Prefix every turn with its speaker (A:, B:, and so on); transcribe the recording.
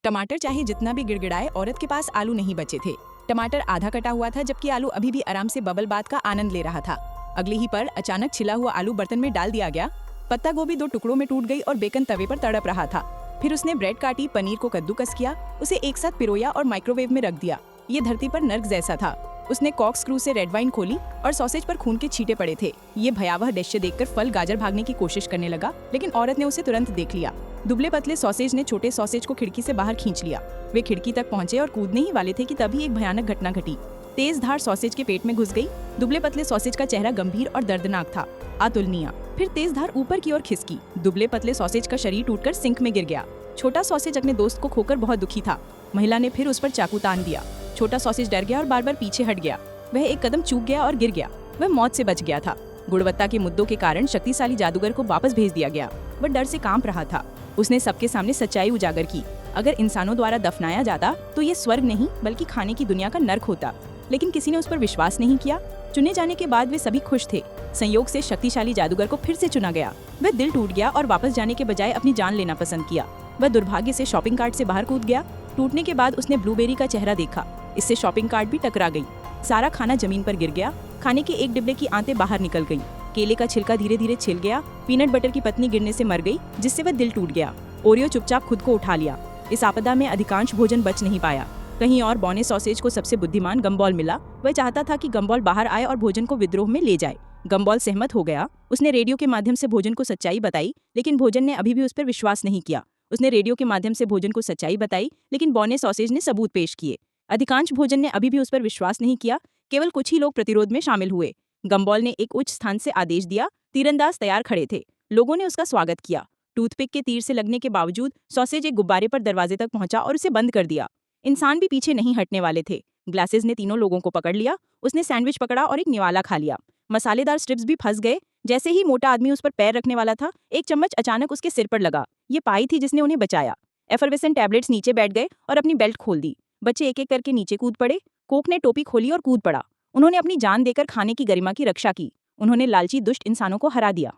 A: टमाटर चाहे जितना भी गिड़गिड़ाए, औरत के पास आलू नहीं बचे थे। टमाटर आधा कटा हुआ था, जबकि आलू अभी भी आराम से बबल बात का आनंद ले रहा था। अगले ही पल अचानक छिला हुआ आलू बर्तन में डाल दिया गया। पत्ता गोभी 2 टुकड़ों में टूट गई और बेकन तवे पर तड़प रहा था। फिर उसने ब्रेड काटी, पनीर को कद्दूकस किया, उसे एक साथ पिरोया और माइक्रोवेव में रख दिया। ये धरती पर नर्क जैसा था। उसने कॉक स्क्रू से रेड वाइन खोली और सॉसेज पर खून के छींटे पड़े थे। ये भयावह दृश्य देखकर फल गाजर भागने की कोशिश करने लगा, लेकिन औरत ने उसे तुरंत देख लिया। दुबले पतले सॉसेज ने छोटे सॉसेज को खिड़की से बाहर खींच लिया। वे खिड़की तक पहुंचे और कूदने ही वाले थे कि तभी एक भयानक घटना घटी। तेज धार सॉसेज के पेट में घुस गई। दुबले पतले सॉसेज का चेहरा गंभीर और दर्दनाक था, अतुलनीय। फिर तेज धार ऊपर की ओर खिसकी। दुबले पतले सॉसेज का शरीर टूटकर सिंक में गिर गया। छोटा सॉसेज अपने दोस्त को खोकर बहुत दुखी था। महिला ने फिर उस पर चाकू तान दिया। छोटा सॉसेज डर गया और बार बार पीछे हट गया। वह एक कदम चूक गया और गिर गया। वह मौत से बच गया था। गुणवत्ता के मुद्दों के कारण शक्तिशाली जादूगर को वापस भेज दिया गया। वह डर से कांप रहा था। उसने सबके सामने सच्चाई उजागर की। अगर इंसानों द्वारा दफनाया जाता तो ये स्वर्ग नहीं बल्कि खाने की दुनिया का नर्क होता। लेकिन किसी ने उस पर विश्वास नहीं किया। चुने जाने के बाद वे सभी खुश थे। संयोग से शक्तिशाली जादूगर को फिर से चुना गया। वह दिल टूट गया और वापस जाने के बजाय अपनी जान लेना पसंद किया। वह दुर्भाग्य से शॉपिंग कार्ट से बाहर कूद गया। टूटने के बाद उसने ब्लूबेरी का चेहरा देखा। इससे शॉपिंग कार्ट भी टकरा गई। सारा खाना जमीन पर गिर गया। खाने के एक डिब्बे की आंतें बाहर निकल गई। केले का छिलका धीरे धीरे छिल गया। पीनट बटर की पत्नी गिरने से मर गई, जिससे वह दिल टूट गया। ओरियो चुपचाप खुद को उठा लिया। इस आपदा में अधिकांश भोजन बच नहीं पाया। कहीं और बौने सॉसेज को सबसे बुद्धिमान गम्बॉल मिला। वह चाहता था कि गम्बॉल बाहर आए और भोजन को विद्रोह में ले जाए। गम्बॉल सहमत हो गया। उसने रेडियो के माध्यम से भोजन को सच्चाई बताई, लेकिन भोजन ने अभी भी उस पर विश्वास नहीं किया। उसने रेडियो के माध्यम से भोजन को सच्चाई बताई, लेकिन बौने सॉसेज ने सबूत पेश किए। अधिकांश भोजन ने अभी भी उस पर विश्वास नहीं किया। केवल कुछ ही लोग प्रतिरोध में शामिल हुए। गम्बॉल ने एक उच्च स्थान से आदेश दिया। तीरंदाज तैयार खड़े थे। लोगों ने उसका स्वागत किया। टूथपिक के तीर से लगने के बावजूद सॉसेज एक गुब्बारे पर दरवाजे तक पहुंचा और उसे बंद कर दिया। इंसान भी पीछे नहीं हटने वाले थे। ग्लासेस ने तीनों लोगों को पकड़ लिया। उसने सैंडविच पकड़ा और एक निवाला खा लिया। मसालेदार स्ट्रिप्स भी फंस गए। जैसे ही मोटा आदमी उस पर पैर रखने वाला था, एक चम्मच अचानक उसके सिर पर लगा। ये पाई थी जिसने उन्हें बचाया। एफरवेसेंट टैबलेट्स नीचे बैठ गए और अपनी बेल्ट खोल दी। बच्चे एक एक करके नीचे कूद पड़े। कोक ने टोपी खोली और कूद पड़ा। उन्होंने अपनी जान देकर खाने की गरिमा की रक्षा की। उन्होंने लालची दुष्ट इंसानों को हरा दिया।